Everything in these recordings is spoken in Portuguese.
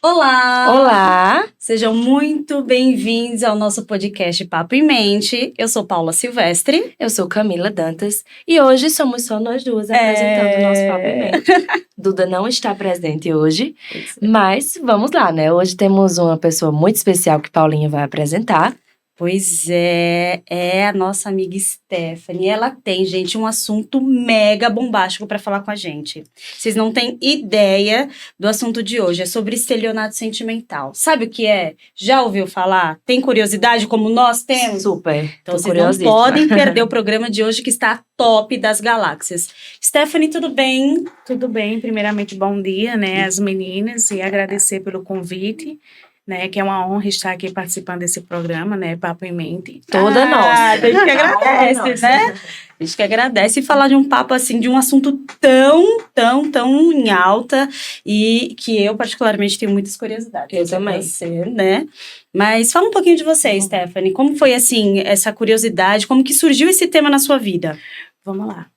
Olá! Olá! Sejam muito bem-vindos ao nosso podcast Papo em Mente. Eu sou Paula Silvestre. Eu sou Camila Dantas e hoje somos só nós duas apresentando o nosso Papo em Mente. Duda não está presente hoje, mas vamos lá, né? Hoje temos uma pessoa muito especial que Paulinha vai apresentar. Pois é a nossa amiga Stephanie. Ela tem, gente, um assunto mega bombástico para falar com a gente. Vocês não têm ideia do assunto de hoje. É sobre estelionato sentimental. Sabe o que é? Já ouviu falar? Tem curiosidade como nós temos? Super. Então vocês não podem perder o programa de hoje que está top das galáxias. Stephanie, tudo bem? Tudo bem. Primeiramente, bom dia, né, às meninas, e agradecer pelo convite. Né, que é uma honra estar aqui participando desse programa, né, Papo em Mente. Toda nossa. A gente que agradece, né? A gente que agradece e falar de um papo assim, de um assunto tão em alta e que eu particularmente tenho muitas curiosidades. Eu também. Você, né? Mas fala um pouquinho de você, Stephanie. Como foi assim essa curiosidade? Como que surgiu esse tema na sua vida? Vamos lá.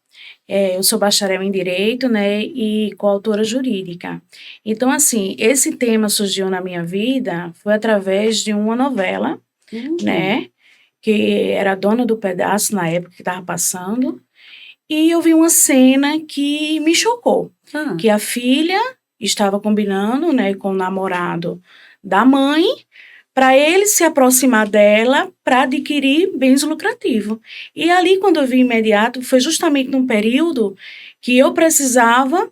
Eu sou bacharel em Direito, né, e coautora jurídica. Então, assim, esse tema surgiu na minha vida foi através de uma novela, né, que era Dona do Pedaço, na época que estava passando, e eu vi uma cena que me chocou, que a filha estava combinando, né, com o namorado da mãe, para ele se aproximar dela para adquirir bens lucrativos. E ali, quando eu vi imediato, foi justamente num período que eu precisava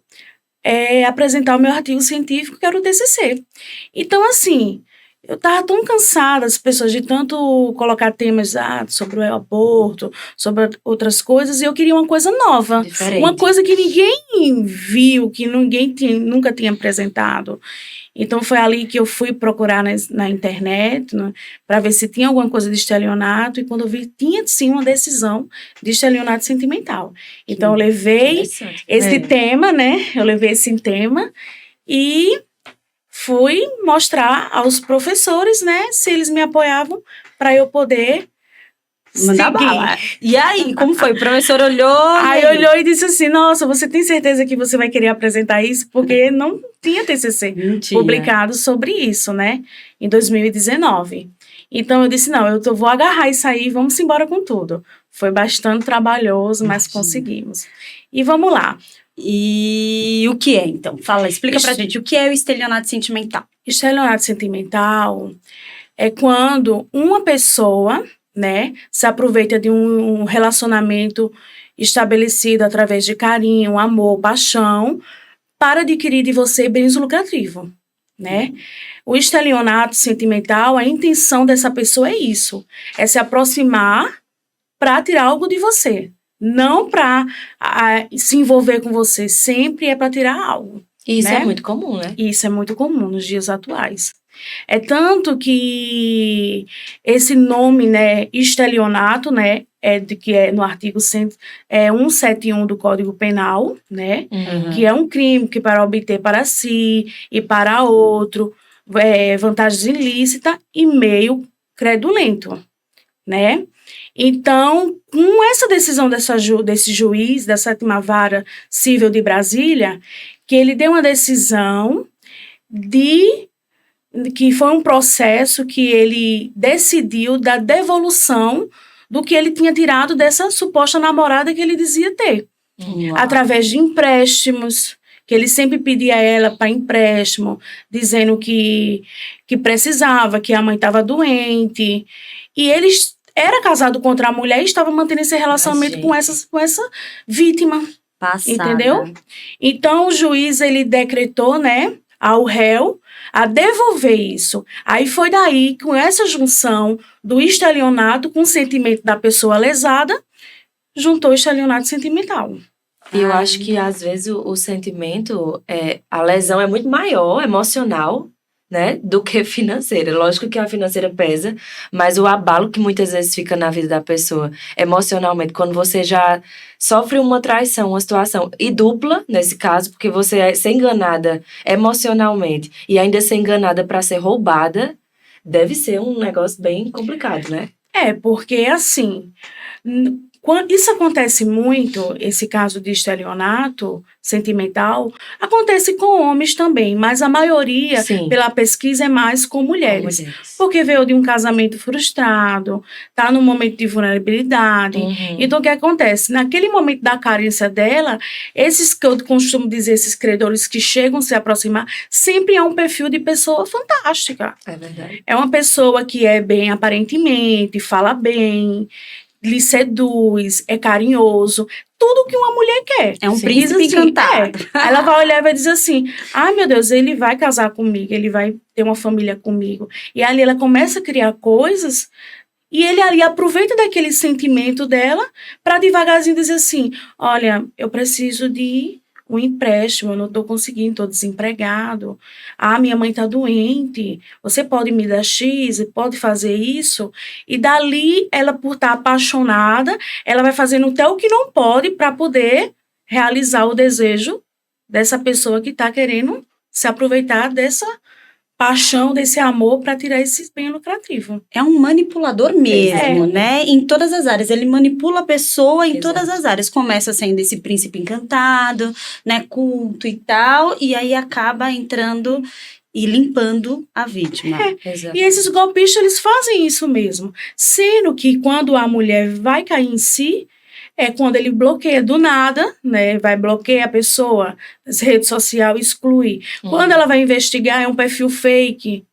apresentar o meu artigo científico, que era o TCC. Então, assim, eu estava tão cansada, as pessoas, de tanto colocar temas sobre o aborto, sobre outras coisas, e eu queria uma coisa nova. Diferente. Uma coisa que ninguém viu, que ninguém nunca tinha apresentado. Então, foi ali que eu fui procurar na internet, né, para ver se tinha alguma coisa de estelionato, e quando eu vi, tinha sim uma decisão de estelionato sentimental. Então, eu levei esse tema, né? Eu levei esse tema e fui mostrar aos professores, né, se eles me apoiavam para eu poder mandar bala. E aí, como foi? O professor olhou... Aí olhou e disse assim, nossa, você tem certeza que você vai querer apresentar isso? Porque não tinha TCC publicado sobre isso, né? Em 2019. Então, eu disse, não, eu vou agarrar isso aí, vamos embora com tudo. Foi bastante trabalhoso, mas conseguimos. E vamos lá. E o que é, então? Explica pra gente, o que é o estelionato sentimental? Estelionato sentimental é quando uma pessoa, né, se aproveita de um relacionamento estabelecido através de carinho, amor, paixão, para adquirir de você bens lucrativos, né? O estelionato sentimental, a intenção dessa pessoa é isso, é se aproximar para tirar algo de você, não para se envolver com você, sempre é para tirar algo. Isso, né? É muito comum, né? Isso é muito comum nos dias atuais. É tanto que esse nome, né, estelionato, né, que é no artigo 171 do Código Penal, né, que é um crime que para obter para si e para outro vantagens ilícitas e meio credulento, né? Então, com essa decisão desse juiz da 7ª Vara Civil de Brasília, que ele deu uma decisão que foi um processo que ele decidiu da devolução do que ele tinha tirado dessa suposta namorada que ele dizia ter. Através de empréstimos, que ele sempre pedia a ela para empréstimo, dizendo que precisava, que a mãe estava doente. E ele era casado contra a mulher e estava mantendo esse relacionamento com essa vítima. Passada. Entendeu? Então, o juiz, ele decretou, né, ao réu a devolver isso. Aí foi daí, com essa junção do estelionato com o sentimento da pessoa lesada, juntou o estelionato sentimental. E eu acho que, às vezes, o sentimento, a lesão é muito maior, emocional, né, do que financeira. Lógico que a financeira pesa, mas o abalo que muitas vezes fica na vida da pessoa, emocionalmente, quando você já sofre uma traição, uma situação, e dupla, nesse caso, porque você é ser enganada emocionalmente e ainda ser enganada para ser roubada, deve ser um negócio bem complicado, né? Porque, assim, Isso acontece muito, esse caso de estelionato sentimental, acontece com homens também, mas a maioria, Sim. pela pesquisa, é mais com Com mulheres. mulheres. Porque veio de um casamento frustrado, tá num momento de vulnerabilidade. Uhum. Então, o que acontece? Naquele momento da carência dela, esses que eu costumo dizer, esses credores que chegam a se aproximar, sempre é um perfil de pessoa fantástica. É verdade. É uma pessoa que é bem aparentemente, fala bem, lhe seduz, é carinhoso, tudo que uma mulher quer. É um Sim. príncipe Diz assim, encantado. Ela vai olhar e vai dizer assim, ai meu Deus, ele vai casar comigo, ele vai ter uma família comigo. E ali ela começa a criar coisas e ele ali aproveita daquele sentimento dela para devagarzinho dizer assim, olha, eu preciso de um empréstimo, eu não estou conseguindo, estou desempregado. Ah, minha mãe está doente, você pode me dar X, pode fazer isso? E dali, ela por estar apaixonada, ela vai fazendo até o que não pode para poder realizar o desejo dessa pessoa que está querendo se aproveitar dessa paixão, desse amor para tirar esse bem lucrativo. É um manipulador mesmo, É. né? Em todas as áreas. Ele manipula a pessoa em Exato. todas as áreas. Começa sendo esse príncipe encantado, né? Culto e tal. E aí acaba entrando e limpando a vítima. Exato. E esses golpistas, eles fazem isso mesmo. Sendo que quando a mulher vai cair em si, é quando ele bloqueia do nada, né? Vai bloquear a pessoa, as redes sociais, exclui. Quando ela vai investigar, é um perfil fake,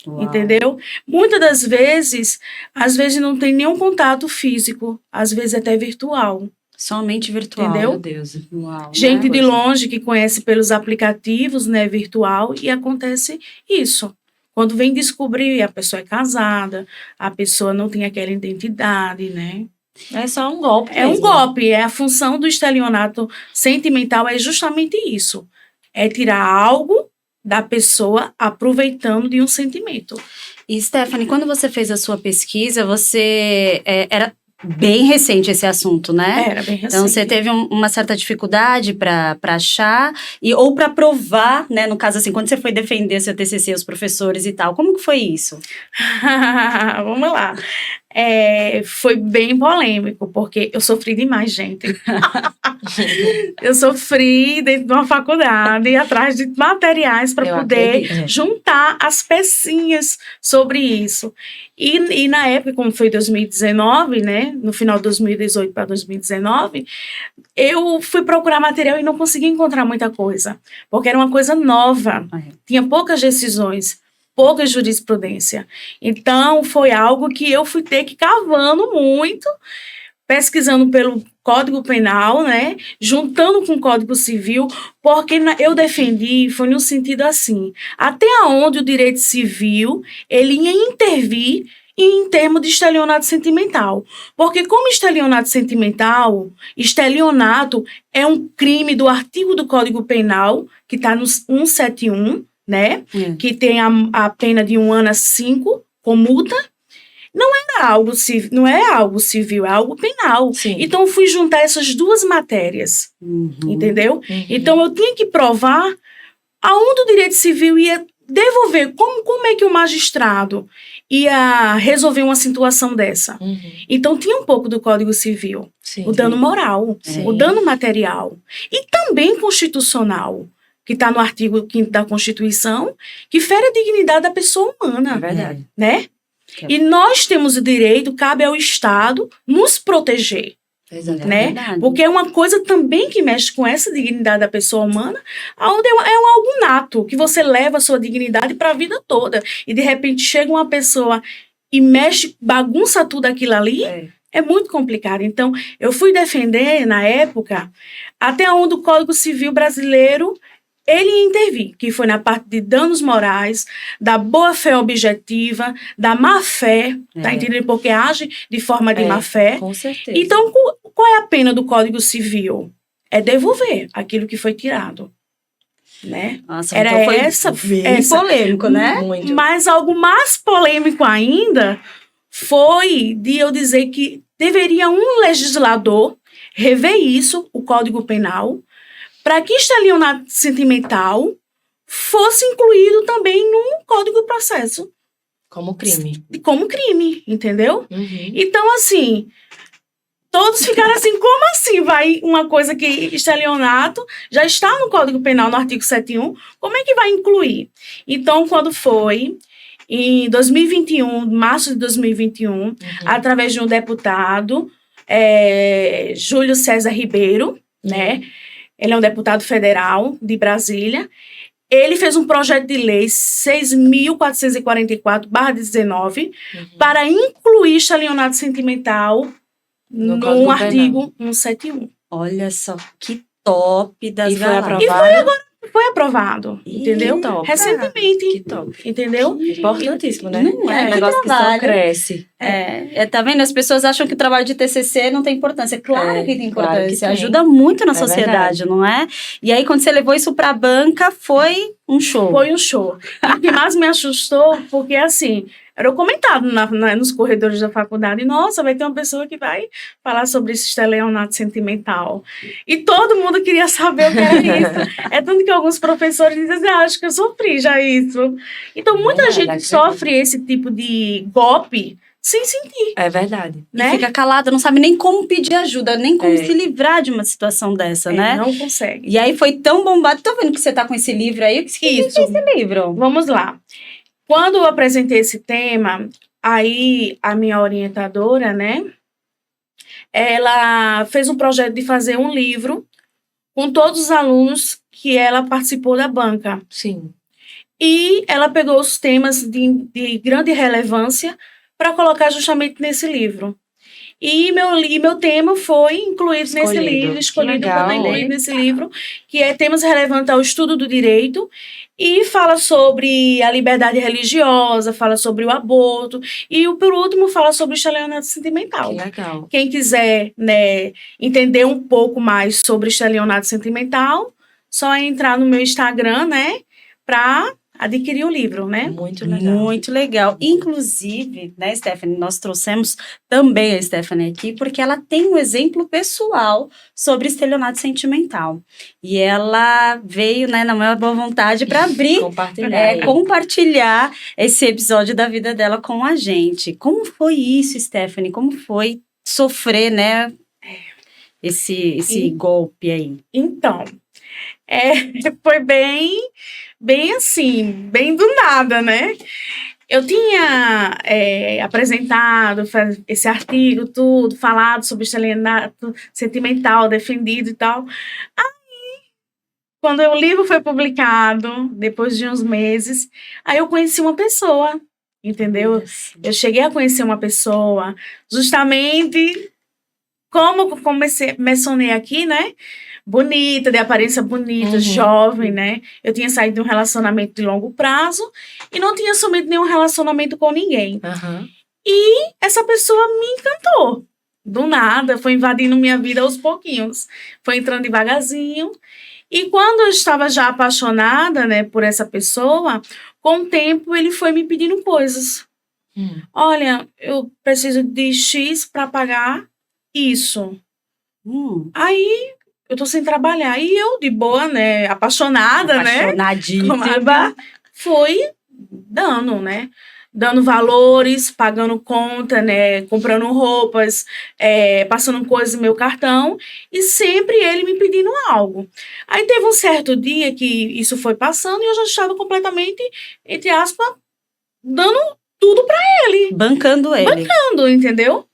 Uau. entendeu? Muitas das vezes, às vezes não tem nenhum contato físico, às vezes até virtual. Somente virtual. Entendeu? Meu Deus. Uau, Gente né? de longe que conhece pelos aplicativos, né, virtual, e acontece isso. Quando vem descobrir, a pessoa é casada, a pessoa não tem aquela identidade, né? É só um golpe É um mesmo. golpe, é a função do estelionato sentimental, é justamente isso. É tirar algo da pessoa aproveitando de um sentimento. E, Stephanie, quando você fez a sua pesquisa, você era bem recente esse assunto, né? Era bem recente. Então, você teve uma certa dificuldade para achar, ou para provar, né? No caso, assim, quando você foi defender seu TCC, os professores e tal, como que foi isso? Vamos lá. Foi bem polêmico, porque eu sofri demais, gente. Eu sofri dentro de uma faculdade, atrás de materiais para Eu poder acredito. juntar as pecinhas sobre isso. E na época, como foi 2019, né, no final de 2018 para 2019, eu fui procurar material e não consegui encontrar muita coisa, porque era uma coisa nova, tinha poucas decisões, pouca jurisprudência. Então, foi algo que eu fui ter que ir cavando muito, pesquisando pelo Código Penal, né, juntando com o Código Civil, porque eu defendi, foi no sentido assim, até onde o direito civil, ele ia intervir em termos de estelionato sentimental. Porque como estelionato sentimental, estelionato é um crime do artigo do Código Penal, que está no 171, né, que tem a pena de 1 ano a 5, com multa. Não é algo civil, é algo penal. Sim. Então, eu fui juntar essas duas matérias, entendeu? Então, eu tinha que provar aonde o direito civil ia devolver, como é que o magistrado ia resolver uma situação dessa. Então, tinha um pouco do Código Civil, Sim. o dano moral, Sim. o dano material e também constitucional, que está no artigo 5º da Constituição, que fere a dignidade da pessoa humana. É verdade. Né? E nós temos o direito, cabe ao Estado nos proteger, Exatamente. né? verdade. Porque é uma coisa também que mexe com essa dignidade da pessoa humana, onde é algo nato, que você leva a sua dignidade para a vida toda. E de repente chega uma pessoa e mexe, bagunça tudo aquilo ali, é muito complicado. Então, eu fui defender, na época, até onde o Código Civil brasileiro ele ia intervir, que foi na parte de danos morais, da boa-fé objetiva, da má-fé, tá entendendo? Porque age de forma de má-fé. Com certeza. Então, qual é a pena do Código Civil? É devolver aquilo que foi tirado, né? Nossa, Era então foi essa polêmico, né? Muito. Mas algo mais polêmico ainda foi de eu dizer que deveria um legislador rever isso, o Código Penal, para que estelionato sentimental fosse incluído também no Código de Processo. Como crime. Como crime, entendeu? Uhum. Então, assim, Todos ficaram assim, como assim vai uma coisa que estelionato já está no Código Penal, no artigo 71, como é que vai incluir? Então, quando foi em 2021, março de 2021, através de um deputado, Júlio César Ribeiro, né? Ele é um deputado federal de Brasília. Ele fez um projeto de lei 6.444/19 para incluir estelionato sentimental no artigo 171. Olha só, que top das E foi galáxias. aprovado? Foi aprovado, entendeu? Que top. Recentemente, Que top. entendeu? Importantíssimo, né? Não é, um que negócio que só trabalho. cresce. Tá vendo? As pessoas acham que o trabalho de TCC não tem importância. Claro que tem importância. claro que tem. Ajuda muito na sociedade, verdade. não é? E aí, quando você levou isso pra banca, foi um show. Foi um show. E o que mais me assustou, porque assim, era comentado nos corredores da faculdade, nossa, vai ter uma pessoa que vai falar sobre esse estelionato sentimental. E todo mundo queria saber o que era isso. É tanto que alguns professores dizem assim, acho que eu sofri já isso. Então, muita gente sofre esse tipo de golpe sem sentir, É verdade. E né? fica calada, não sabe nem como pedir ajuda, nem como É. se livrar de uma situação dessa, né? Não consegue. E aí foi tão bombado. Tô vendo que você tá com esse livro aí. O que Isso. é esse livro? Vamos lá. Quando eu apresentei esse tema, aí a minha orientadora, né, ela fez um projeto de fazer um livro com todos os alunos que ela participou da banca. Sim. E ela pegou os temas de grande relevância para colocar justamente nesse livro. E meu tema foi incluído nesse livro, escolhido legal. para incluir nesse livro, que é temas relevantes ao estudo do direito, e fala sobre a liberdade religiosa, fala sobre o aborto, e por último fala sobre o estelionato sentimental. Que legal. Quem quiser, né, entender um pouco mais sobre estelionato sentimental, só é entrar no meu Instagram, né, para adquirir o livro, né? Muito legal. Muito legal. Inclusive, né, Stephanie, nós trouxemos também a Stephanie aqui, porque ela tem um exemplo pessoal sobre estelionato sentimental. E ela veio, né, na maior boa vontade para abrir, compartilhar esse episódio da vida dela com a gente. Como foi isso, Stephanie? Como foi sofrer, né, esse golpe aí? Então, foi bem assim, bem do nada, né? Eu tinha apresentado esse artigo, tudo, falado sobre estelionato sentimental, defendido e tal. Aí, quando o livro foi publicado, depois de uns meses, aí eu conheci uma pessoa, entendeu? Eu cheguei a conhecer uma pessoa, justamente como mencionei aqui, né? Bonita, de aparência bonita, jovem, né? Eu tinha saído de um relacionamento de longo prazo e não tinha assumido nenhum relacionamento com ninguém. E essa pessoa me encantou. Do nada, foi invadindo minha vida aos pouquinhos. Foi entrando devagarzinho. E quando eu estava já apaixonada, né, por essa pessoa, com o tempo ele foi me pedindo coisas. Olha, eu preciso de X para pagar isso. Aí eu tô sem trabalhar. E eu, de boa, né? Apaixonadíssima, fui dando, né? Dando valores, pagando conta, né? Comprando roupas, passando coisas no meu cartão. E sempre ele me pedindo algo. Aí teve um certo dia que isso foi passando e eu já estava completamente, entre aspas, dando tudo pra ele. Bancando ele. Entendeu?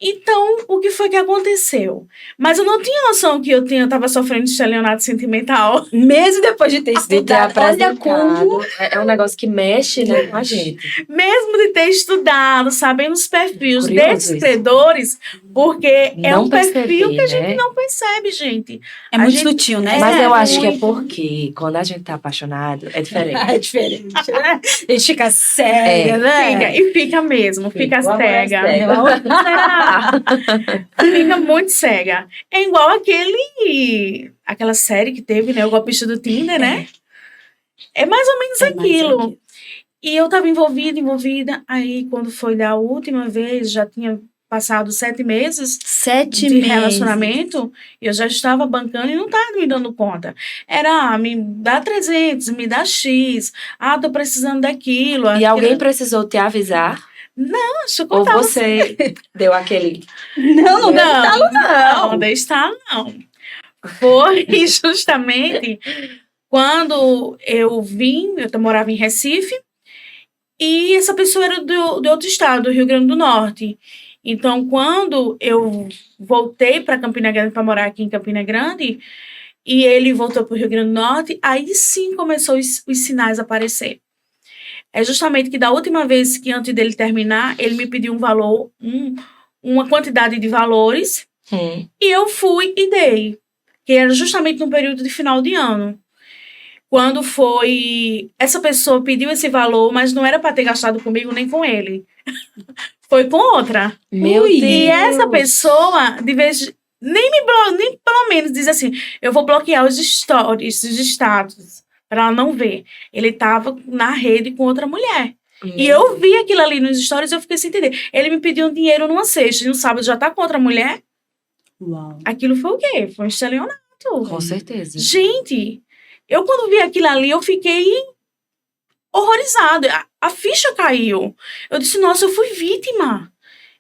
Então, o que foi que aconteceu? Mas eu não tinha noção que eu estava sofrendo de estelionato sentimental. Mesmo depois de ter estudado, olha como... É um negócio que mexe, né, com a gente. Mesmo de ter estudado, sabendo os perfis desses credores, porque é um perfil que a gente não percebe, gente. É muito sutil, né? Mas eu acho que é porque quando a gente tá apaixonado, é diferente. É diferente, né? A gente fica cega, né? Fica mesmo, fica cega. Fica muito cega. É igual aquela série que teve, né? O golpista do Tinder, né? É mais ou menos aquilo. E eu tava envolvida. Aí, quando foi da última vez, já tinha passado 7 meses de relacionamento, eu já estava bancando e não estava me dando conta. Era, me dá 300, me dá X. Tô precisando daquilo. E alguém precisou te avisar? Deixa eu Ou contar você deu aquele... Não deu estalo, não deu estalo, não. Foi justamente quando eu morava em Recife, e essa pessoa era de outro estado, do Rio Grande do Norte. Então, quando eu voltei para Campina Grande, para morar aqui em Campina Grande, e ele voltou para o Rio Grande do Norte, aí sim começou os sinais a aparecer. É justamente que da última vez que antes dele terminar, ele me pediu um valor, uma quantidade de valores, e eu fui e dei. Que era justamente no período de final de ano. Quando foi... Essa pessoa pediu esse valor, mas não era para ter gastado comigo nem com ele. Foi com outra. Meu Ui. Deus! E essa pessoa, de vez... Nem pelo menos diz assim, eu vou bloquear os stories, os status, para ela não ver. Ele tava na rede com outra mulher. E eu vi aquilo ali nos stories e eu fiquei sem entender. Ele me pediu um dinheiro numa sexta e no sábado já tá com outra mulher. Uau. Aquilo foi o quê? Foi um estelionato. Com certeza. Gente, eu quando vi aquilo ali, eu fiquei horrorizada. A ficha caiu. Eu disse, nossa, eu fui vítima.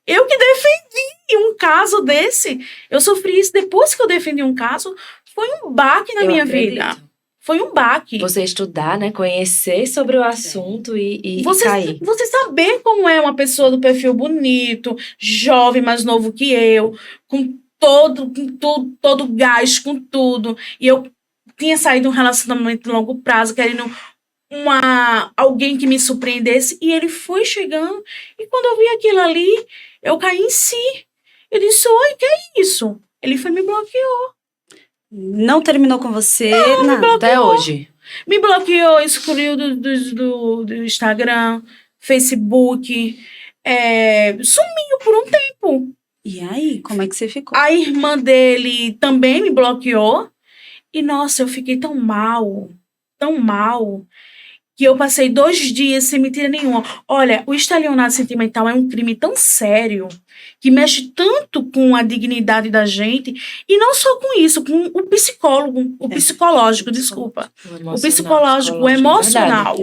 Eu que defendi um caso desse. Eu sofri isso depois que eu defendi um caso. Foi um baque na minha vida. Foi um baque. Você estudar, né? Conhecer sobre o assunto e cair. Você saber como é uma pessoa do perfil bonito, jovem, mais novo que eu, com todo gás, com tudo. E eu tinha saído de um relacionamento de longo prazo, querendo alguém que me surpreendesse. E ele foi chegando. E quando eu vi aquilo ali, eu caí em si. Eu disse, oi, que é isso? Ele foi me bloqueou. Não terminou com você? Não. Até hoje. Me bloqueou, excluiu do Instagram, Facebook. Sumiu por um tempo. E aí, como é que você ficou? A irmã dele também me bloqueou. E, nossa, eu fiquei tão mal, que eu passei 2 dias sem mentira nenhuma. Olha, o estelionato sentimental é um crime tão sério, que mexe tanto com a dignidade da gente, e não só com isso, com o psicológico, desculpa. O psicológico, o emocional.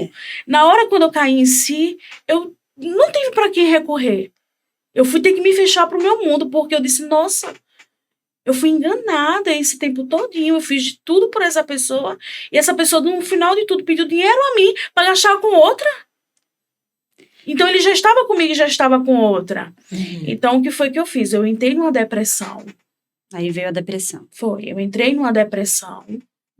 Na hora quando eu caí em si, eu não tive para quem recorrer. Eu fui ter que me fechar pro meu mundo, porque eu disse, nossa, eu fui enganada esse tempo todinho, eu fiz de tudo por essa pessoa, e essa pessoa, no final de tudo, pediu dinheiro a mim para gastar com outra. Então, ele já estava comigo e já estava com outra. Então, o que foi que eu fiz? Eu entrei numa depressão. Aí veio a depressão. Eu entrei numa depressão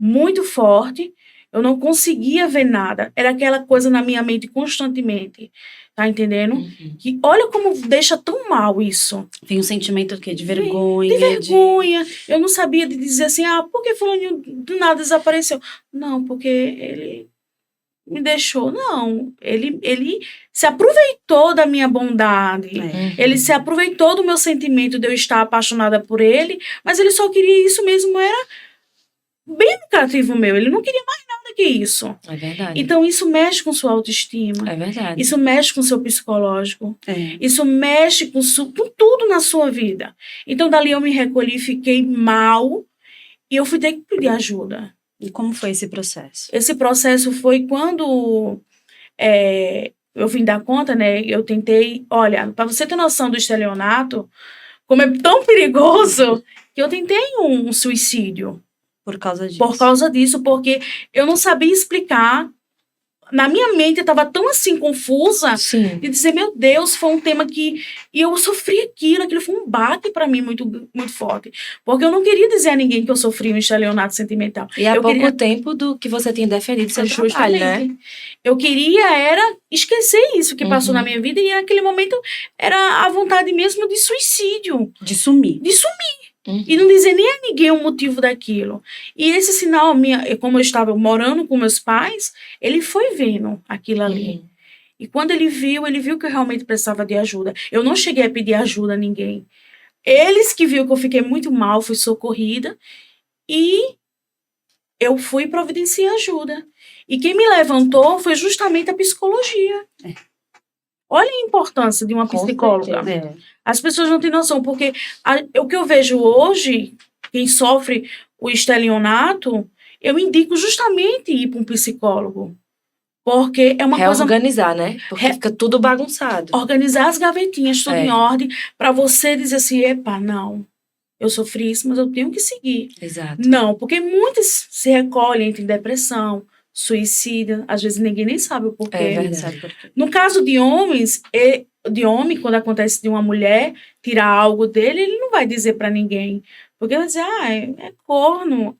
muito forte, eu não conseguia ver nada, era aquela coisa na minha mente constantemente. Tá entendendo? Que olha como deixa tão mal isso. Vem um sentimento do quê? De vergonha? De vergonha. Eu não sabia de dizer assim, por que fulano do nada desapareceu? Não, porque ele me deixou. Não, ele se aproveitou da minha bondade. Ele se aproveitou do meu sentimento de eu estar apaixonada por ele, mas ele só queria isso mesmo, era bem lucrativo meu. Ele não queria mais nada que isso. É verdade. Então, isso mexe com sua autoestima. É verdade. Isso mexe com seu psicológico. É. Isso mexe com tudo na sua vida. Então, dali eu me recolhi, fiquei mal e eu fui ter que pedir ajuda. E como foi esse processo? Esse processo foi quando eu vim dar conta, né? Eu tentei... Olha, para você ter noção do estelionato, como é tão perigoso, que eu tentei um suicídio. Por causa disso? Por causa disso, porque eu não sabia explicar. Na minha mente eu estava tão assim confusa. Sim. De dizer, meu Deus, foi um tema que... E eu sofri aquilo foi um baque para mim muito, muito forte. Porque eu não queria dizer a ninguém que eu sofri um estelionato sentimental. E há pouco tempo do que você tinha defendido seu trabalho, né? Eu queria era esquecer isso que passou na minha vida, e naquele momento era a vontade mesmo de suicídio. De sumir. E não dizer nem a ninguém o motivo daquilo. E esse sinal, como eu estava morando com meus pais, ele foi vendo aquilo ali. E quando ele viu que eu realmente precisava de ajuda. Eu não cheguei a pedir ajuda a ninguém. Eles que viram que eu fiquei muito mal, fui socorrida. E eu fui providenciar ajuda. E quem me levantou foi justamente a psicologia. Olha a importância de uma psicóloga. As pessoas não têm noção, porque o que eu vejo hoje, quem sofre o estelionato, eu indico justamente ir para um psicólogo. Porque é uma coisa... Reorganizar, né? Porque fica tudo bagunçado. Organizar as gavetinhas, tudo É. em ordem, para você dizer assim, epa, não, eu sofri isso, mas eu tenho que seguir. Exato. Não, porque muitas se recolhem entre depressão, suicídio, às vezes ninguém nem sabe o porquê. É verdade. Sabe por quê? No caso de homens, de homem, quando acontece de uma mulher tirar algo dele, ele não vai dizer para ninguém. Porque ele vai dizer, é corno,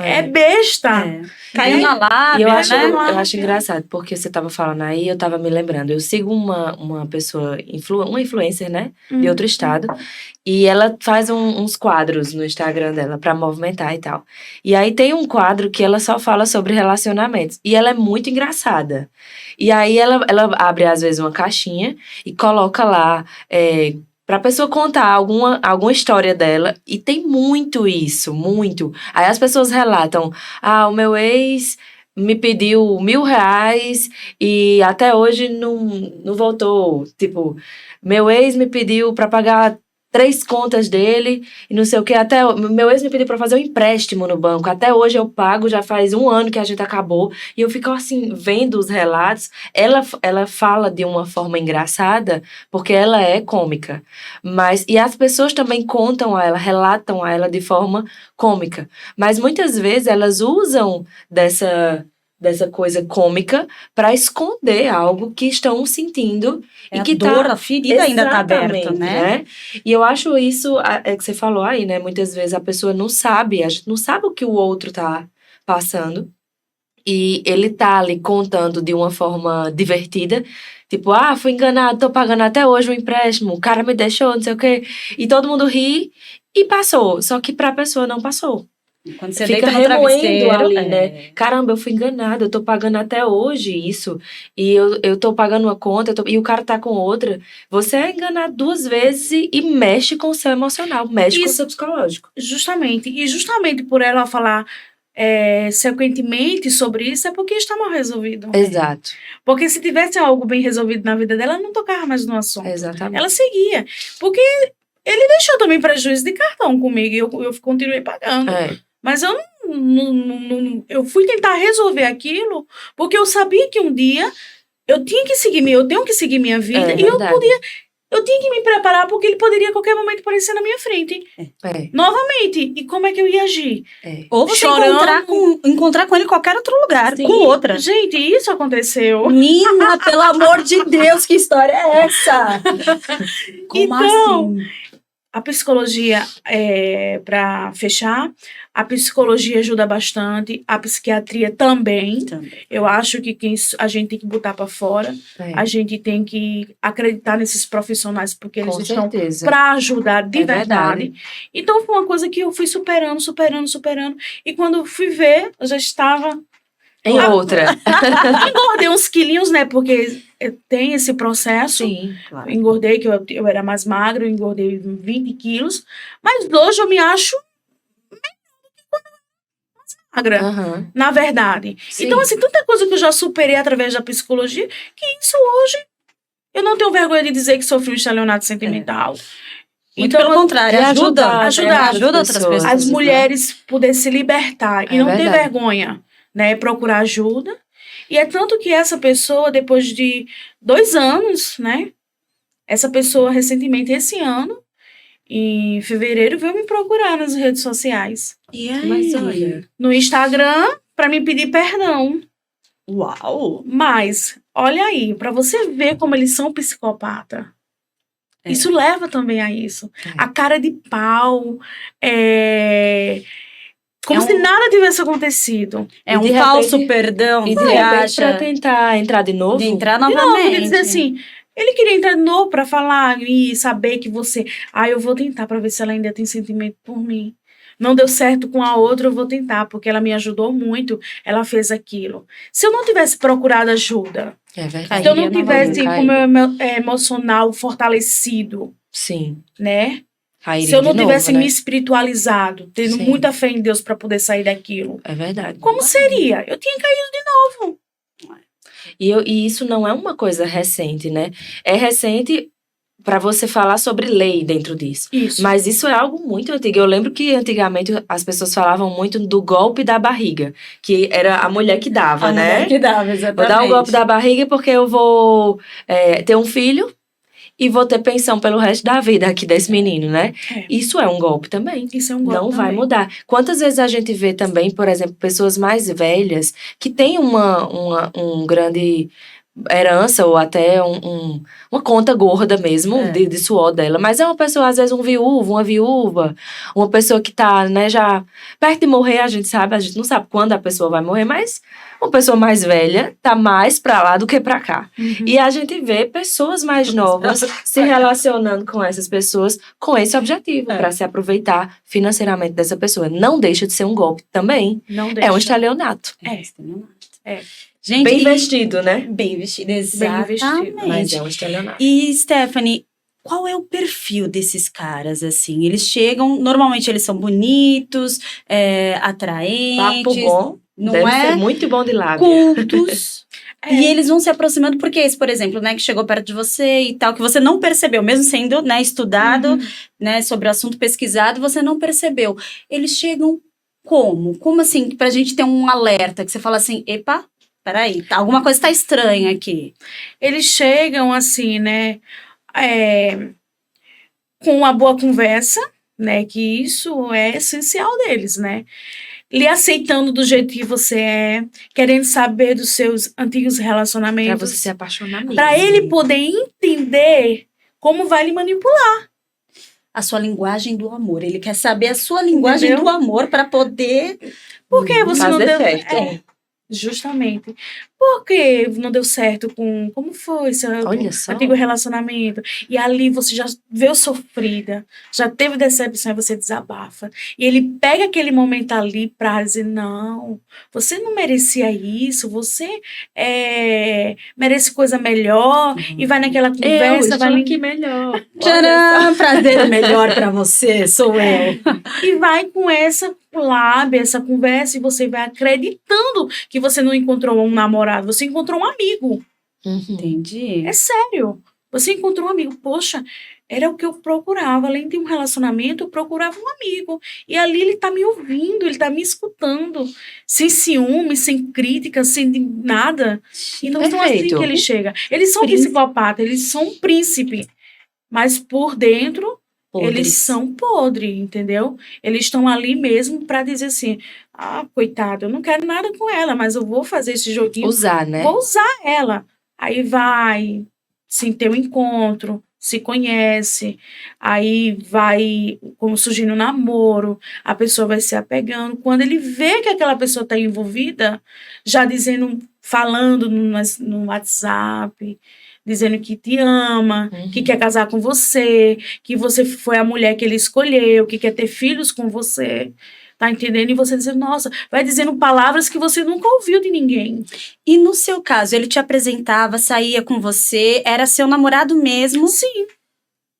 é besta. É. Caiu na E lábia, eu acho, né? eu acho engraçado, porque você tava falando aí, eu tava me lembrando. Eu sigo uma pessoa, uma influencer, né? De outro estado. E ela faz uns quadros no Instagram dela pra movimentar e tal. E aí tem um quadro que ela só fala sobre relacionamentos. E ela é muito engraçada. E aí ela abre, às vezes, uma caixinha e coloca lá... pra pessoa contar alguma história dela. E tem muito isso, muito. Aí as pessoas relatam, o meu ex me pediu R$1.000 e até hoje não voltou. Tipo, meu ex me pediu pra pagar 3 contas dele e não sei o que. Meu ex me pediu pra fazer um empréstimo no banco. Até hoje eu pago, já faz 1 ano que a gente acabou. E eu fico assim, vendo os relatos. Ela fala de uma forma engraçada, porque ela é cômica. E as pessoas também contam a ela, relatam a ela de forma cômica. Mas muitas vezes elas usam dessa coisa cômica para esconder algo que estão sentindo É e que a dor, a ferida ainda tá aberta, Exatamente, né? E eu acho isso, que você falou aí, né? Muitas vezes a pessoa não sabe, a gente não sabe o que o outro tá passando. E ele tá ali contando de uma forma divertida. Tipo, fui enganado, tô pagando até hoje o empréstimo, o cara me deixou, não sei o quê. E todo mundo ri e passou. Só que pra pessoa não passou. Quando você Fica deita no remoendo travesseiro, ali, né? Caramba, eu fui enganada, eu tô pagando até hoje isso. E eu tô pagando uma conta, e o cara tá com outra. Você é enganado 2 vezes e mexe com o seu emocional, mexe com o Isso. seu psicológico. Justamente. E justamente por ela falar sequentemente sobre isso, é porque está mal resolvido. Exato, Porque se tivesse algo bem resolvido na vida dela, ela não tocava mais no assunto. exatamente. Ela seguia. Porque ele deixou também prejuízo de cartão comigo e eu continuei pagando. Mas eu eu fui tentar resolver aquilo porque eu sabia que um dia eu tenho que seguir minha vida e eu tinha que me preparar porque ele poderia a qualquer momento aparecer na minha frente. Novamente. E como é que eu ia agir? Ou você Chorando. encontrar com ele em qualquer outro lugar, Sim. com outra. Gente, isso aconteceu. Nina, pelo amor de Deus, que história é essa? Como Então, assim? a psicologia, para fechar, a psicologia ajuda bastante, a psiquiatria também. Eu acho que a gente tem que botar para fora, a gente tem que acreditar nesses profissionais, porque eles estão para ajudar de verdade. Então, foi uma coisa que eu fui superando. E quando eu fui ver, eu já estava em outra. Engordei uns quilinhos, né? Porque tem esse processo. Sim, claro. Engordei, que eu era mais magra, eu engordei 20 quilos. Mas hoje eu me acho magra, na verdade. Sim. Então, assim, tanta coisa que eu já superei através da psicologia, que isso hoje eu não tenho vergonha de dizer que sofri um estelionato sentimental. Muito pelo contrário, ajuda outras pessoas. As mulheres poderem se libertar e não ter vergonha, né? Procurar ajuda. E é tanto que essa pessoa, depois de 2 anos, né? Essa pessoa, recentemente, esse ano, em fevereiro, veio me procurar nas redes sociais. E aí? Mas olha, no Instagram, para me pedir perdão. Uau! Mas, olha aí, para você ver como eles são psicopata. Isso leva também a isso. A cara de pau, como se nada tivesse acontecido. É um falso perdão, e de você repente, acha? pra tentar entrar de novo. De entrar De novo, novamente. ele dizer assim, ele queria entrar de novo pra falar e saber que você... eu vou tentar pra ver se ela ainda tem sentimento por mim. Não deu certo com a outra, eu vou tentar, porque ela me ajudou muito, ela fez aquilo. Se eu não tivesse procurado ajuda, se eu não tivesse com o meu emocional fortalecido, sim, né? se eu não tivesse me espiritualizado, tendo muita fé em Deus para poder sair daquilo. É verdade. Como seria? Eu tinha caído de novo. E isso não é uma coisa recente, né? É recente para você falar sobre lei dentro disso. Isso. Mas isso é algo muito antigo. Eu lembro que antigamente as pessoas falavam muito do golpe da barriga, que era a mulher que dava, A né? mulher que dava, exatamente. Vou dar um golpe da barriga porque eu vou ter um filho e vou ter pensão pelo resto da vida aqui desse menino, né? É. Isso é um golpe também. Isso é um golpe Não vai também. mudar. Quantas vezes a gente vê também, por exemplo, pessoas mais velhas que têm um grande herança ou até uma conta gorda mesmo de suor dela. Mas é uma pessoa, às vezes, uma viúva, uma pessoa que tá, né, já perto de morrer, a gente não sabe quando a pessoa vai morrer, mas uma pessoa mais velha tá mais pra lá do que pra cá. Uhum. E a gente vê pessoas mais novas se relacionando com essas pessoas com esse objetivo, pra se aproveitar financeiramente dessa pessoa. Não deixa de ser um golpe também. Não deixa. É um estelionato. É. Gente, Bem investido, né? Bem vestido, Bem exatamente. vestido. Mas é um estelionato. E, Stephanie, qual é o perfil desses caras, assim? Eles chegam, normalmente eles são bonitos, atraentes, Papo bom. não Deve é? ser muito bom de lábia. Cultos. É. E eles vão se aproximando, porque esse, por exemplo, né, que chegou perto de você e tal, que você não percebeu, mesmo sendo, né, estudado, né, sobre o assunto, pesquisado, você não percebeu. Eles chegam como? Como assim, pra gente ter um alerta, que você fala assim, epa, peraí, alguma coisa tá estranha aqui. Eles chegam assim, né, com uma boa conversa, né, que isso é essencial deles, né, lhe aceitando do jeito que você é, querendo saber dos seus antigos Pra relacionamentos, você se apaixonar mesmo. para ele poder entender como vai lhe manipular. A sua linguagem do amor. Ele quer saber a sua linguagem Entendeu? do amor para poder... Por que você não fazer deu certo. Justamente. Por que não deu certo com... Como foi seu Olha só. antigo relacionamento? E ali você já veio sofrida, já teve decepção e você desabafa. E ele pega aquele momento ali pra dizer, não, você não merecia isso, você merece coisa melhor. E vai naquela Eu conversa, estou vai aqui melhor. Tcharam! Prazer melhor para você, sou eu. e vai com essa lábia, essa conversa, e você vai acreditando que você não encontrou um namorado, você encontrou um amigo. Entendi. É sério. Você encontrou um amigo. Poxa, era o que eu procurava. Além de um relacionamento, eu procurava um amigo. E ali ele tá me ouvindo, ele tá me escutando. Sem ciúme, sem crítica, sem nada. Então são assim Perfeito. que ele chega. Eles são Príncipe. psicopatas, eles são um príncipe. Mas por dentro, Podres. eles são podres, entendeu? Eles estão ali mesmo para dizer assim, coitado, eu não quero nada com ela, mas eu vou fazer esse joguinho, Usar, né? vou usar ela. Aí vai, sim, ter um encontro, se conhece, aí vai, como surgindo um namoro, a pessoa vai se apegando. Quando ele vê que aquela pessoa está envolvida, já dizendo, falando no WhatsApp, dizendo que te ama, que quer casar com você, que você foi a mulher que ele escolheu, que quer ter filhos com você. Tá entendendo? E você dizendo, nossa, vai dizendo palavras que você nunca ouviu de ninguém. E no seu caso, ele te apresentava, saía com você, era seu namorado mesmo? Sim.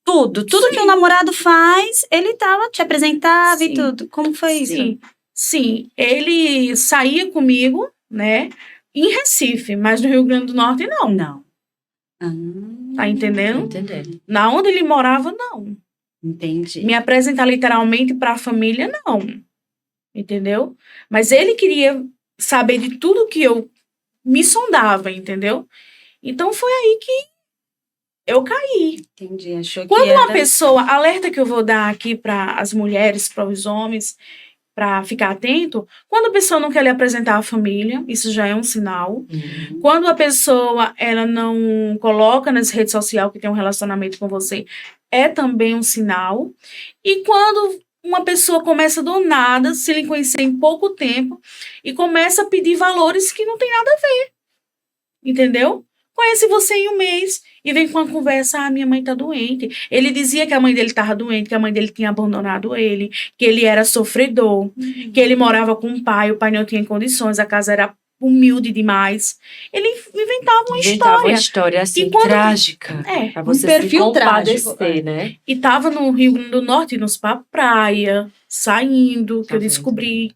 Tudo Sim. que o namorado faz, ele te apresentava e Sim. tudo. Como foi isso? Sim. Ele saía comigo, né, em Recife, mas no Rio Grande do Norte não. Não. Tá entendendo? Entendendo. Na onde ele morava, não. Entendi. Me apresentar literalmente para a família, não. Entendeu? Mas ele queria saber de tudo que eu me sondava, entendeu? Então foi aí que eu caí. Entendi. Achou que Quando era... uma pessoa, alerta que eu vou dar aqui para as mulheres, para os homens, para ficar atento, quando a pessoa não quer lhe apresentar a família, isso já é um sinal. Quando a pessoa ela não coloca nas redes sociais que tem um relacionamento com você, é também um sinal. E quando uma pessoa começa do nada, se lhe conhecer em pouco tempo, e começa a pedir valores que não tem nada a ver. Entendeu? Conhece você em um mês e vem com a conversa, minha mãe tá doente. Ele dizia que a mãe dele tava doente, que a mãe dele tinha abandonado ele, que ele era sofredor, que ele morava com o pai não tinha condições, a casa era humilde demais. Ele inventava uma história. assim, E quando- trágica. Pra você perfil se compadecer, trágico. né? E tava no Rio Grande do Norte, nos pra praia, saindo, que Tá eu vendo? descobri.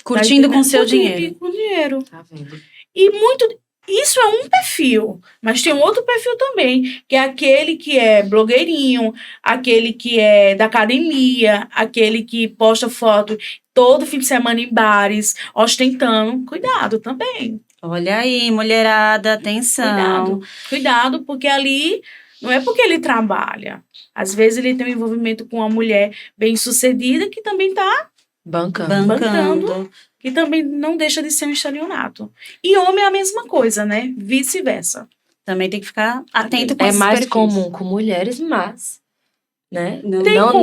Curtindo com seu Curtindo dinheiro. Com dinheiro. Tá vendo? E muito... Isso é um perfil, mas tem um outro perfil também, que é aquele que é blogueirinho, aquele que é da academia, aquele que posta foto todo fim de semana em bares, ostentando. Cuidado também. Olha aí, mulherada, atenção. Cuidado, porque ali não é porque ele trabalha. Às vezes ele tem um envolvimento com uma mulher bem-sucedida que também está Bancando. Bancando. que também não deixa de ser um estelionato. E homem é a mesma coisa, né? Vice-versa. Também tem que ficar atento com É esses mais perfis. comum com mulheres, mas, né? Não, Tem Não, como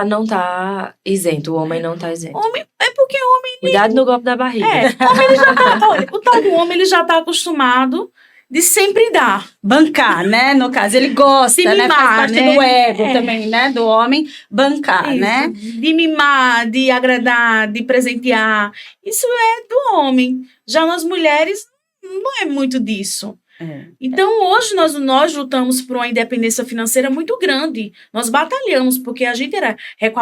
não tá isento. O homem não tá isento. Homem, é porque Cuidado no golpe da barriga. homem ele já tá, olha, o tal do homem ele já tá acostumado de sempre dar. bancar, né? No caso, ele gosta, Se né? mimar, Faz parte né? do ego É. também, né? Do homem, bancar, Isso, né? de mimar, de agradar, de presentear. Isso é do homem. Já nós mulheres não é muito disso. É. Então, hoje nós lutamos por uma independência financeira muito grande. Nós batalhamos, porque a gente era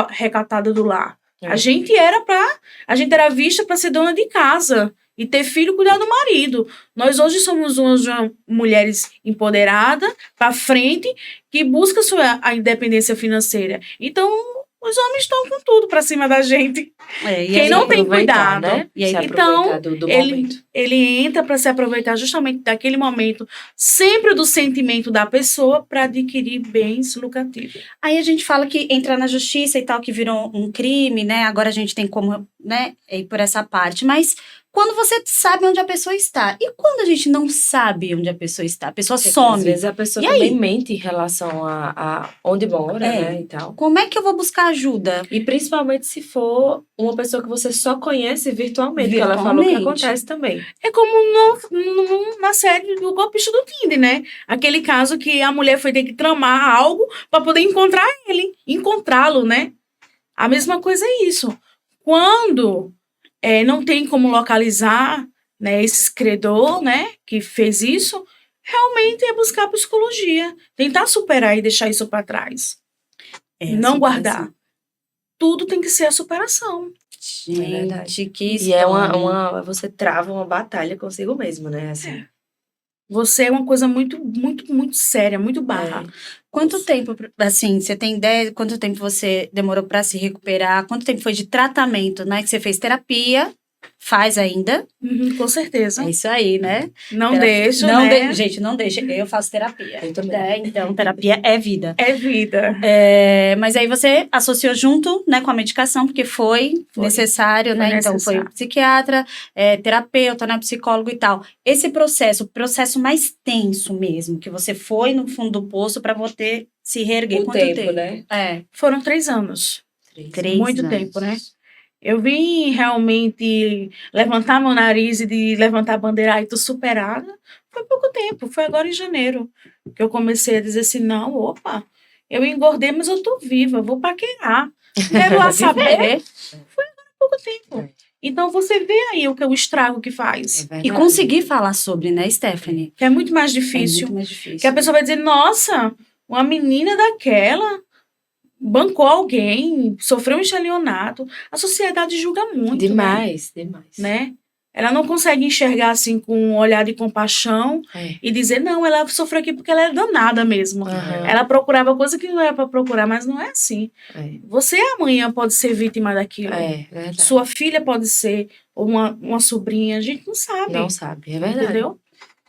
recatada do lar. É. A gente era vista para ser dona de casa e ter filho e cuidar do marido. Nós hoje somos umas mulheres empoderadas, para frente, que buscam a independência financeira. Então, os homens estão com tudo para cima da gente. É, e Quem aí, não tem aproveitar, cuidado. né? E aí, Se então, aproveitar do ele, momento. ele entra para se aproveitar justamente daquele momento, sempre do sentimento da pessoa, para adquirir bens lucrativos. aí a gente fala que entrar na justiça e tal, que virou um crime, né? Agora a gente tem como, né, ir por essa parte. Mas quando você sabe onde a pessoa está. E quando a gente não sabe onde a pessoa está? A pessoa Às some. vezes a pessoa E também aí? mente em relação a onde mora, É. né, e tal. Como é que eu vou buscar ajuda? E principalmente se for uma pessoa que você só conhece virtualmente, que ela falou que Virtualmente. acontece também. É como na série do golpista do Tinder, né? Aquele caso que a mulher foi ter que tramar algo para poder encontrá-lo, né? A mesma coisa é isso. Quando não tem como localizar, né, esse credor, né, que fez isso, realmente é buscar psicologia, tentar superar e deixar isso para trás. É, Não superação. guardar. Tudo tem que ser a superação. É verdade. Gente, que E história. é você trava uma batalha consigo mesmo, né? Assim. Você é uma coisa muito, muito, muito séria, muito barra. Quanto tempo, assim, você tem ideia? Quanto tempo você demorou para se recuperar? Quanto tempo foi de tratamento, né? Que você fez terapia, faz ainda. Uhum, com certeza. É isso aí, né? Não Terapia- deixa, não né? Gente, não deixa. Eu faço terapia. Eu também. Então, terapia é vida. É vida. Mas aí você associou junto, né, com a medicação, porque foi necessário, Foi né? Então, necessário. foi psiquiatra, terapeuta, né, psicólogo e tal. Esse processo, o processo mais tenso mesmo, que você foi no fundo do poço para você se reerguer. O Quanto tempo, né? Foram 3 anos. 3 Muito anos. tempo, né? Eu vim realmente levantar meu nariz e de levantar a bandeira e tô superada. Foi pouco tempo, foi agora em janeiro que eu comecei a dizer assim, não, opa, eu engordei, mas eu tô viva, eu vou paquerar. Quero lá saber. Foi agora pouco tempo. É. Então você vê aí o que é o estrago que faz. E conseguir falar sobre, né, Stephanie? Que é muito mais É difícil. muito mais difícil. Que a pessoa vai dizer, nossa, uma menina daquela bancou alguém, sofreu um estelionato. A sociedade julga muito, Demais. né? Ela não consegue enxergar assim com um olhar de compaixão É. e dizer, não, ela sofreu aqui porque ela é danada mesmo. Aham. Ela procurava coisa que não era para procurar, mas não é assim. É. Você amanhã pode ser vítima daquilo. É verdade. Sua filha pode ser, ou uma sobrinha, a gente não sabe. Não sabe, é verdade. Entendeu?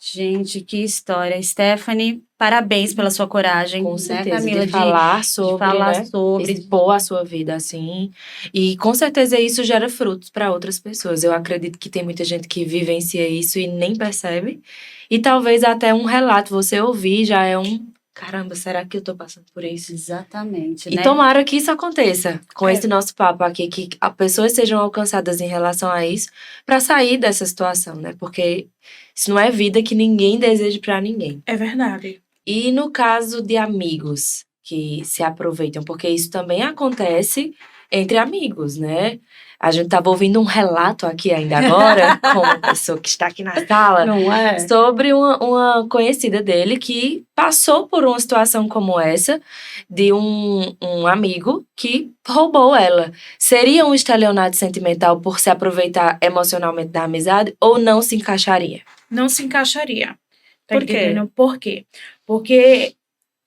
Gente, que história. Stephanie, parabéns pela sua coragem. Com né, certeza, Camila, de falar sobre, falar né? sobre. Expor a sua vida assim. E com certeza isso gera frutos para outras pessoas. Eu acredito que tem muita gente que vivencia isso e nem percebe. E talvez até um relato, você ouvir, já é um... Caramba, será que eu tô passando por isso? Exatamente, E né? tomara que isso aconteça com É. esse nosso papo aqui, que as pessoas sejam alcançadas em relação a isso, para sair dessa situação, né? Porque isso não é vida que ninguém deseja para ninguém. É verdade. E no caso de amigos que se aproveitam, porque isso também acontece entre amigos, né? A gente estava ouvindo um relato aqui ainda agora, com uma pessoa que está aqui na sala, Não é? sobre uma conhecida dele que passou por uma situação como essa, de um amigo que roubou ela. Seria um estelionato sentimental por se aproveitar emocionalmente da amizade ou não se encaixaria? Não se encaixaria. Tá Por quê? entendendo? Por quê? Porque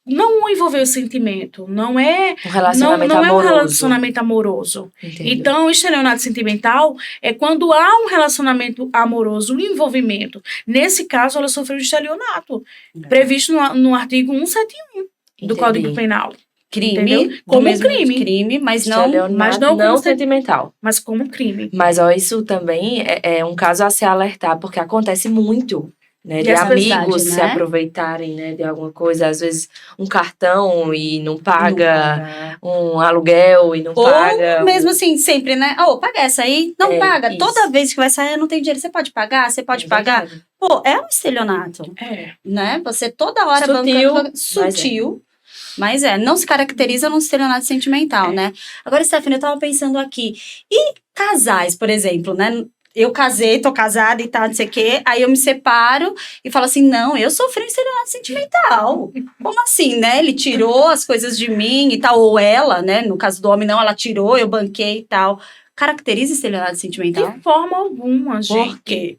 não envolveu sentimento, não é Um relacionamento não é um amoroso. relacionamento amoroso. Entendo. Então, o estelionato sentimental é quando há um relacionamento amoroso, um envolvimento. Nesse caso, ela sofreu um estelionato, previsto no artigo 171 do Entendi. Código Penal, Crime, Entendeu? do Como mesmo crime. mas não... Estelionato mas não não como sentimental. mas como crime. Mas, ó, isso também é um caso a se alertar, porque acontece muito, né? E De as amigos pessoas, se né? aproveitarem, né? De alguma coisa. Às vezes, um cartão e não não paga, um aluguel e não Ou paga. mesmo assim, sempre, né? Paga essa aí. Não É, paga. isso. Toda vez que vai sair, eu não tenho dinheiro. Você pode pagar? Você pode pagar? Verdade. Pô, é um estelionato, É. né? Você toda hora Sutil, bancando... Sutil. Mas não se caracteriza num estelionato sentimental, né? Agora, Stephanie, eu tava pensando aqui. E casais, por exemplo, né? Eu casei, tô casada e tal, não sei o quê. Aí eu me separo e falo assim, não, eu sofri um estelionato sentimental. Como assim, né? Ele tirou as coisas de mim e tal. Ou ela, né? No caso do homem, não, ela tirou, eu banquei e tal. Caracteriza estelionato sentimental? De forma alguma, gente. Por quê?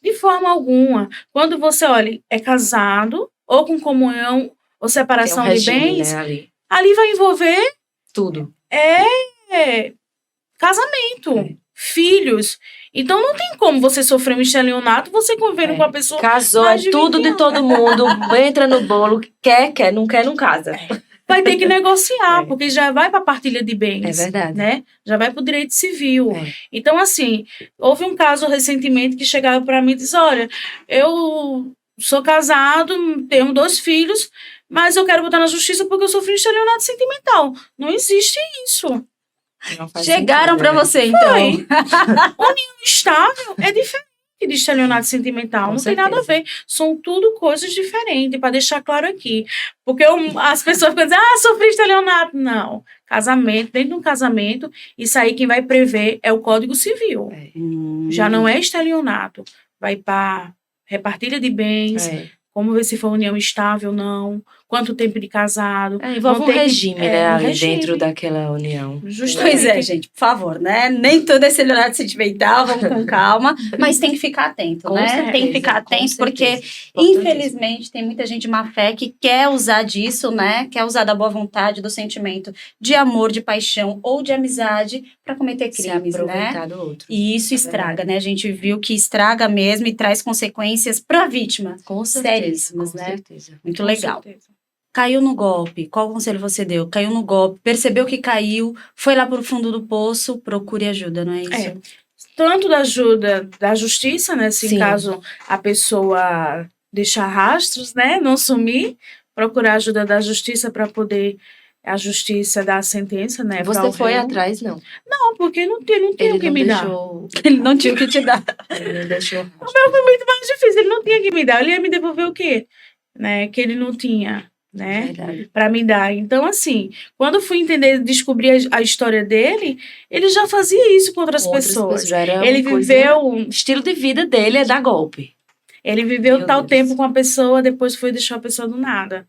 De forma alguma. Quando você, olha, é casado ou com comunhão ou Tem um separação de regime, bens, né, ali. ali vai envolver Tudo. casamento, É. filhos. Então não tem como você sofrer um estelionato, você convivendo com a pessoa. Casou, mais é de tudo 20 de anos. todo mundo. Entra no bolo, quer, não quer, não casa. Vai ter que negociar, É. porque já vai para a partilha de bens. É verdade. Né? Já vai para o direito civil. É. Então, assim, houve um caso recentemente que chegaram para mim e disse: olha, eu sou casado, tenho 2 filhos, mas eu quero botar na justiça porque eu sofri um estelionato sentimental. Não existe isso. Não faz Chegaram sentido, pra né? você, então. Foi. União estável é diferente de estelionato sentimental. Com Não tem nada a certeza. ver. São tudo coisas diferentes, para deixar claro aqui. Porque as pessoas ficam dizendo, sofri estelionato. Não. Casamento, dentro de um casamento, isso aí quem vai prever é o Código Civil. É. Já não é estelionato. Vai para repartilha de bens, É. como ver se foi união estável ou não, quanto tempo de casado. Envolve Não um tem que- regime, é, né, um ali regime. dentro daquela união. Justamente. Pois é, gente, por favor, né? Nem tudo é estelionato sentimental, vamos com calma, mas tem que ficar atento, Com né? certeza, Tem que ficar com atento, porque, certeza. Importantíssimo. infelizmente, tem muita gente de má fé que quer usar disso, né? Quer usar da boa vontade, do sentimento de amor, de paixão ou de amizade para cometer Se crimes, né? aproveitar do outro. E isso É estraga, verdade. né? A gente viu que estraga mesmo e traz consequências para a vítima. Com certeza, Seríssimas, com né? certeza. Muito Com legal. certeza. Caiu no golpe. Qual conselho você deu? Caiu no golpe, percebeu que caiu, foi lá pro fundo do poço, procure ajuda, não é isso? É. Tanto da ajuda da justiça, né? Se Sim. em caso a pessoa deixar rastros, né? Não sumir, procurar ajuda da justiça para poder a justiça dar a sentença, né? pra Você o foi réu. atrás, não. Não, porque não tem o Ele que não me dar. deixou. Ele não tinha o que te dar. Ele não deixou. Foi muito mais difícil, ele não tinha que me dar. Ele ia me devolver o quê? Né? Que ele não tinha, né? Verdade. Para me dar. Então, assim, quando eu fui entender, descobrir a história dele, ele já fazia isso com outras pessoas. Já era Ele uma coisa- viveu, O estilo de vida dele é dar golpe. ele viveu Meu tal Deus. tempo com a pessoa, depois foi deixar a pessoa do nada.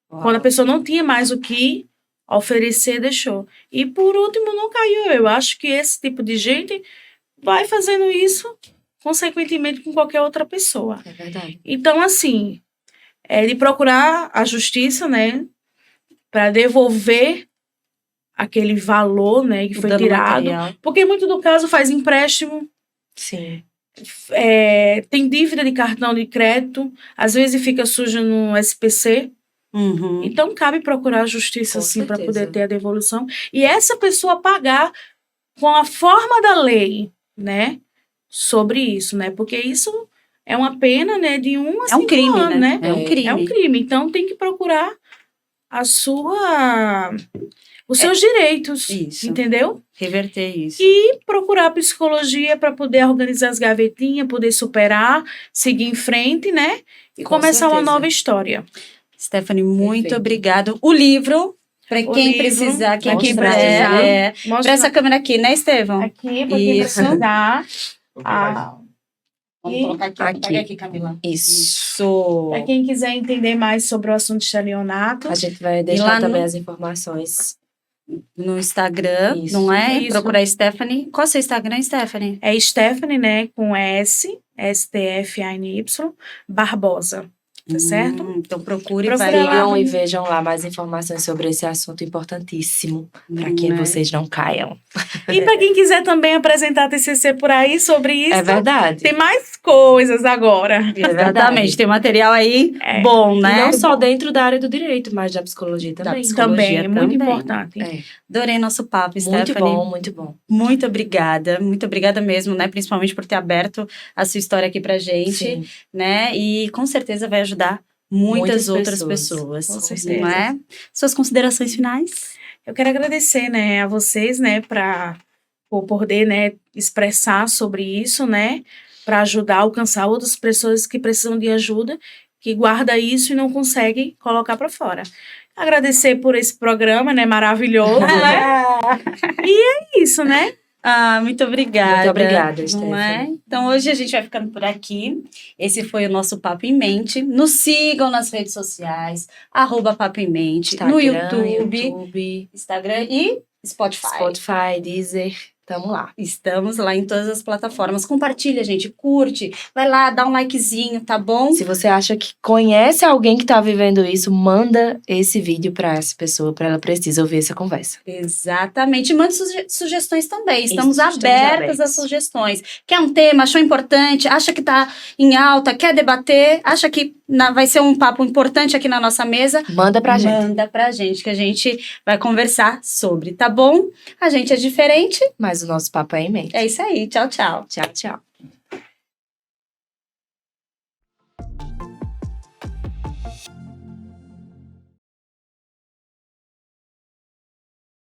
Quando a pessoa não tinha mais o que oferecer, deixou. E por último, não caiu. Eu acho que esse tipo de gente vai fazendo isso, consequentemente, com qualquer outra pessoa. É verdade. Então, assim, é de procurar a justiça, né, para devolver aquele valor, né, que foi Dano tirado. material. Porque muito do caso faz empréstimo, Sim. tem dívida de cartão de crédito, às vezes fica sujo no SPC. Uhum. Então, cabe procurar a justiça, Com sim, para certeza. poder ter a devolução. E essa pessoa pagar com a forma da lei, né, sobre isso, né, porque isso é uma pena, né, de 1 a 5 É um crime, anos, né? né? É um crime. É um crime. Então, tem que procurar os seus direitos, Isso. entendeu? Reverter isso. E procurar psicologia para poder organizar as gavetinhas, poder superar, seguir em frente, né? E Com começar uma certeza. nova história. Stephanie, muito Perfeito. obrigado. O livro Pra o quem livro, precisar, quem aqui mostrar, quiser. Pra Mostra essa câmera aqui, né, Estevão? aqui para quem Isso. precisar. Ah, Vamos e colocar aqui. Aqui. Pega aqui, Camila. Isso. para quem quiser entender mais sobre o assunto de estelionato, A gente vai lá deixar também no- as informações. No Instagram, Isso. não é? Isso. Procurar Stephanie. Qual é o seu Instagram, Stephanie? é Stephanie, né, com STFANY, Barbosa, tá certo? Então procure, Procura vai lá. lá. Sigam e vejam lá mais informações sobre esse assunto importantíssimo, para que Né? vocês não caiam. E para quem quiser também apresentar TCC por aí sobre isso, É verdade. tem mais coisas agora. É verdade. Exatamente, tem material aí É. bom, E né? não só dentro da área do direito, mas da psicologia também. psicologia. Também, é muito também. importante. É, Adorei nosso papo, muito Stephanie. bom, muito bom. Muito obrigada mesmo, né? Principalmente por ter aberto a sua história aqui pra gente, Sim. né? E com certeza vai ajudar muitas Muitas outras pessoas. pessoas, Com certeza. não é? Suas considerações finais? Eu quero agradecer, né, a vocês, né, por poder, né, expressar sobre isso, né, para ajudar a alcançar outras pessoas que precisam de ajuda, que guarda isso e não consegue colocar para fora. Agradecer por esse programa, né, maravilhoso, né? É isso, né? Ah, muito obrigada. Muito obrigada, não é? Stephanie. Então hoje a gente vai ficando por aqui. Esse foi o nosso Papo em Mente. Nos sigam nas redes sociais, @Papo em Mente, no YouTube, Instagram e Spotify, Deezer. Tamo lá. Estamos lá em todas as plataformas. Compartilha, gente, curte. Vai lá, dá um likezinho, tá bom? Se você acha que conhece alguém que tá vivendo isso, manda esse vídeo pra essa pessoa, pra ela precisa ouvir essa conversa. Exatamente. Mande sugestões também. Estamos Isso, estamos abertas abertos. a sugestões. Quer um tema, achou importante, acha que tá em alta, quer debater, acha que vai ser um papo importante aqui na nossa mesa? Manda pra gente. Manda pra gente, que a gente vai conversar sobre, tá bom? A gente é diferente. Mas o nosso papo é em mente. É isso aí. Tchau, tchau. Tchau, tchau.